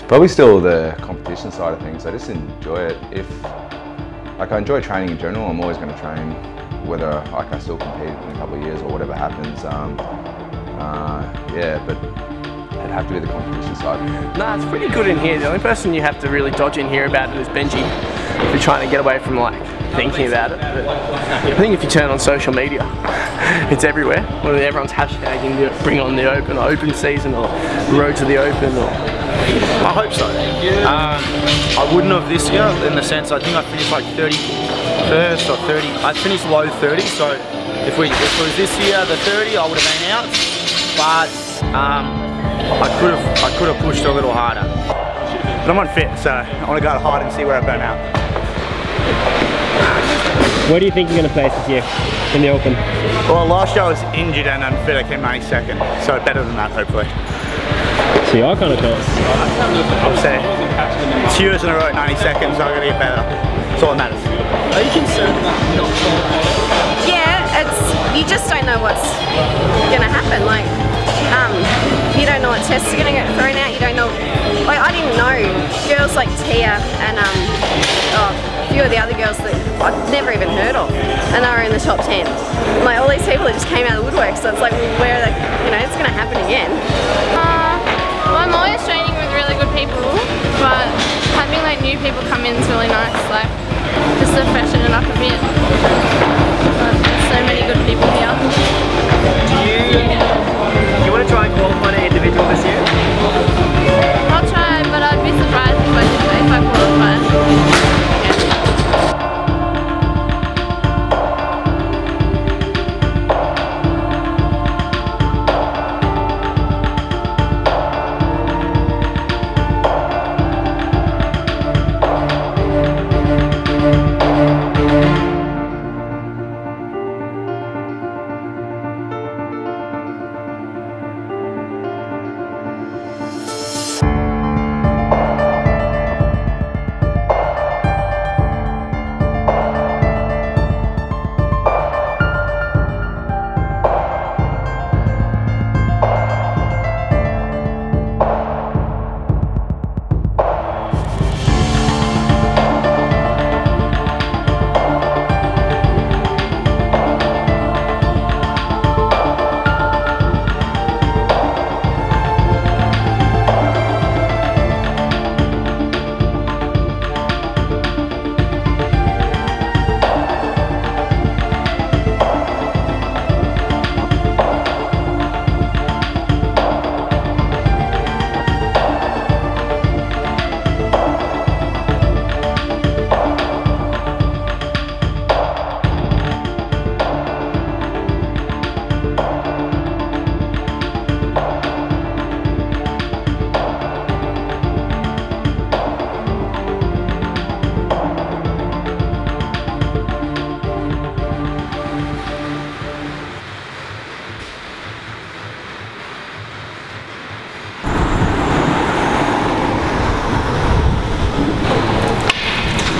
Probably still the competition side of things. I just enjoy it. Like, I enjoy training in general. I'm always going to train, whether like I still compete in a couple of years or whatever happens. Yeah, but it'd have to be the competition side. Nah, it's pretty good in here. The only person you have to really dodge in here about it is Benji, if you're trying to get away from like thinking about it. But I think if you turn on social media, it's everywhere. Well, everyone's hashtagging the Bring on the Open season, or Road to the Open, or... I hope so. I wouldn't have this year, in the sense I think I finished like 31st or 30. I finished low 30, so if it was this year the 30, I would have been out. But I could have pushed a little harder. But I'm unfit, so I want to go hard and see where I burn out. Where do you think you're going to place this year in the Open? Well, last year I was injured and unfit. I came 92nd, so better than that, hopefully. So you are kind of close. I'm saying 2 years in a row at 92nd, so I'm going to get better. That's all that matters. Are you concerned about not qualifying? Yeah, you just don't know what's going to happen. Like, you don't know what tests are going to get thrown out. You don't know. Like, I didn't know girls like Tia and a few of the other girls that I've never even heard of, and they were in the top 10. Like, all these people that just came out of the woodwork. So it's like, well, where are they? You know, it's going to happen again. Well, I'm always training with really good people, but having like new people come in is really nice, like just to freshen it up a bit. But there's so many good people here. Do you want to try and qualify an individual this year? I'll try, but I'd be surprised if I qualify.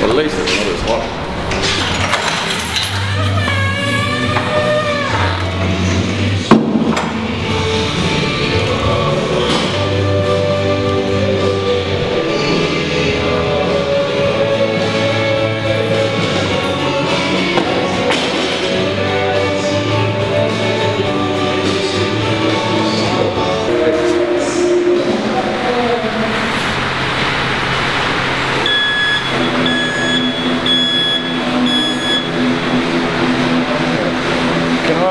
At least it's not as hot.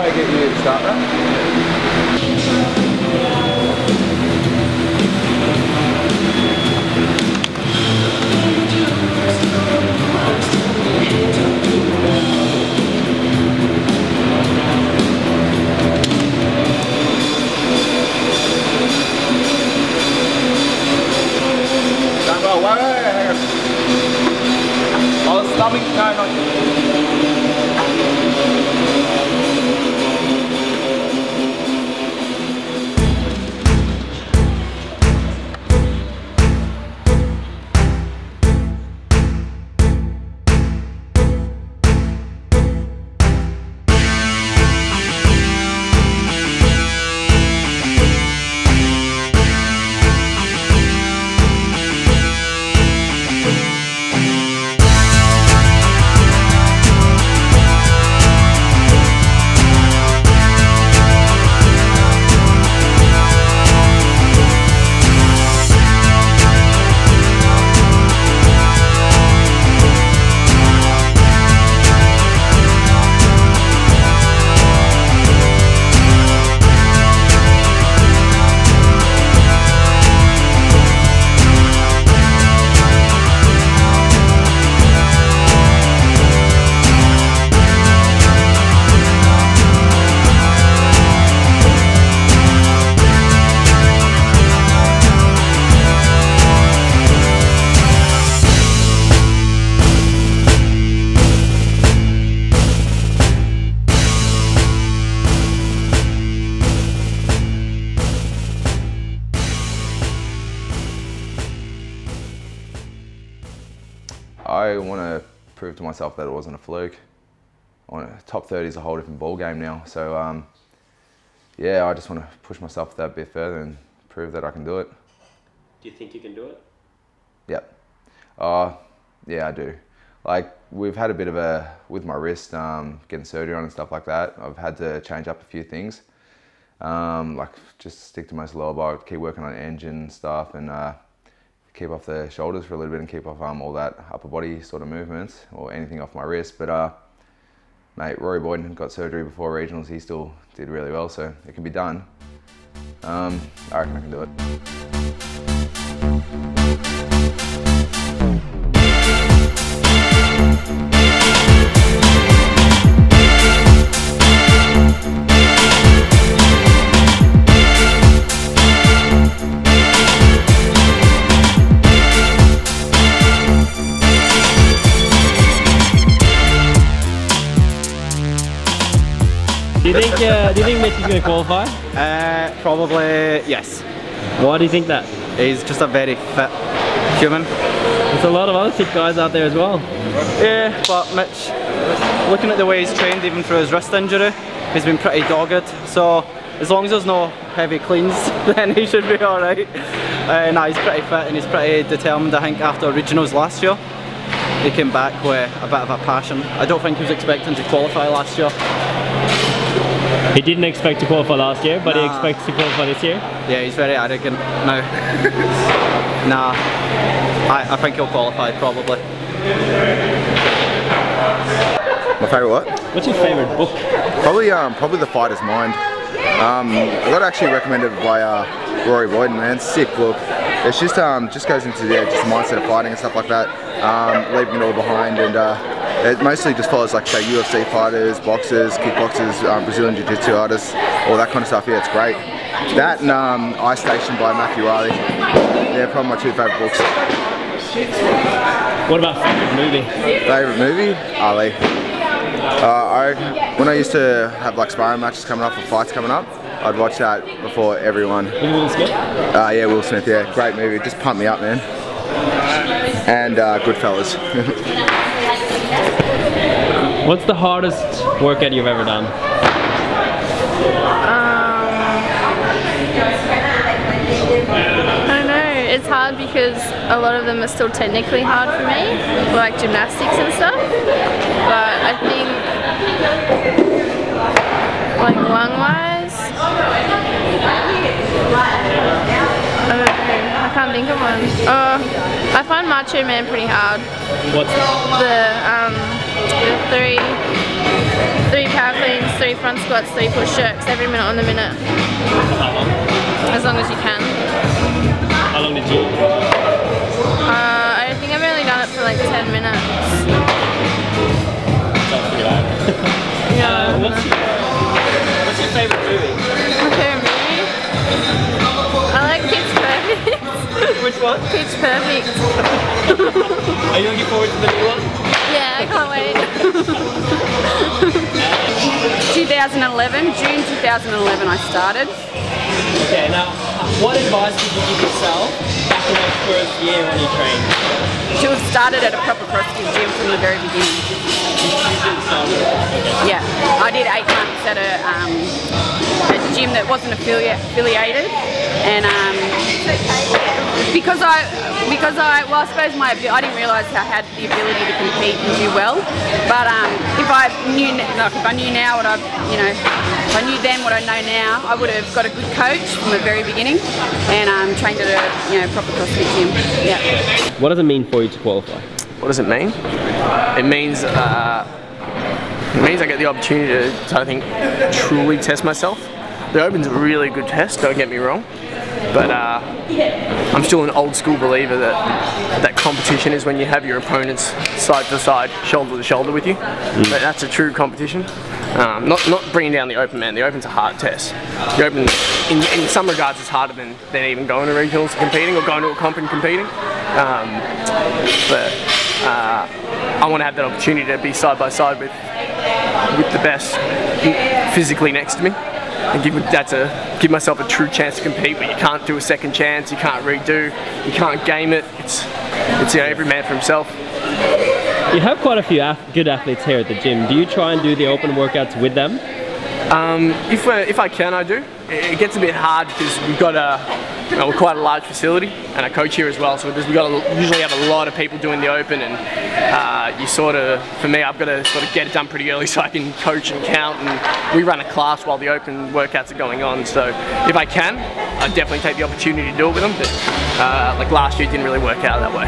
Get you to start that? Don't go away, hang on. Oh, stomach, no, not. I want to prove to myself that it wasn't a fluke. Top 30 is a whole different ball game now. So yeah, I just want to push myself that bit further and prove that I can do it. Do you think you can do it? Yep. Yeah, I do. Like, we've had a bit of a, with my wrist, getting surgery on and stuff like that, I've had to change up a few things. Like, just stick to most lower body, keep working on engine stuff, and keep off the shoulders for a little bit and keep off all that upper body sort of movements, or anything off my wrist. But mate, Rory Boyden got surgery before regionals, he still did really well, so it can be done. I reckon I can do it. Do you think Mitch is going to qualify? Probably yes. Why do you think that? He's just a very fit human. There's a lot of other fit guys out there as well. Yeah, but Mitch, looking at the way he's trained even through his wrist injury, he's been pretty dogged. So as long as there's no heavy cleans, then he should be alright. Nah, he's pretty fit and he's pretty determined. I think after regionals last year, he came back with a bit of a passion. I don't think he was expecting to qualify last year. He didn't expect to qualify last year, but he expects to qualify this year? Yeah, he's very arrogant now. Nah, I think he'll qualify probably. My favourite what? What's your favourite book? Probably The Fighter's Mind. I got actually recommended by Rory Boyden, man. Sick book. It's just goes into the just mindset of fighting and stuff like that, leaving it all behind, and it mostly just follows like say UFC fighters, boxers, kickboxers, Brazilian Jiu-Jitsu artists, all that kind of stuff. Yeah, it's great. That and Ice Station by Matthew Riley. They're probably my two favourite books. What about favourite movie? Favourite movie? Ali. When I used to have like sparring matches coming up or fights coming up, I'd watch that before everyone. With Will Smith? Yeah, Will Smith, yeah. Great movie. Just pumped me up, man. And Goodfellas. What's the hardest workout you've ever done? I don't know, it's hard because a lot of them are still technically hard for me, like gymnastics and stuff, but I think like lung-wise, I don't know, I can't think of one. I find Macho Man pretty hard. What's that? The three power cleans, 3 front squats, 3 push jerks every minute on the minute. How long? As long as you can. How long did you? I think I've only done it for like 10 minutes. Sounds pretty hard. Yeah. What's your favourite movie? My favourite movie? I like Pitch Perfect. Which one? Pitch Perfect. Are you looking forward to the new one? Yeah, I can't wait. 2011, June 2011 I started. Okay, now what advice would you give yourself back in that first year when you trained? To have started at a proper CrossFit gym from the very beginning. Yeah, I did 8 months at a gym that wasn't affiliated, and because I suppose I didn't realise I had the ability to compete and do well. But if I knew now what if I knew then what I know now, I would have got a good coach from the very beginning and trained at a proper CrossFit gym. Yeah. What does it mean for you to qualify? What does it mean? It means I get the opportunity to, I think, truly test myself. The Open's a really good test, don't get me wrong, but I'm still an old school believer that competition is when you have your opponents side to side, shoulder to shoulder with you. But that's a true competition. Not bringing down the Open, man. The Open's a hard test. The Open, in some regards, is harder than even going to regionals and competing, or going to a comp and competing. But I want to have that opportunity to be side by side with the best physically next to me, and give myself a true chance to compete. But you can't do a second chance, you can't redo, you can't game it. It's every man for himself. You have quite a few good athletes here at the gym. Do you try and do the open workouts with them? If I can, I do. It gets a bit hard because we've got we're quite a large facility and a coach here as well, so we've got to usually have a lot of people doing the open, and you sort of, for me, I've got to sort of get it done pretty early so I can coach and count, and we run a class while the open workouts are going on, so if I can, I definitely take the opportunity to do it with them, but like last year it didn't really work out that way.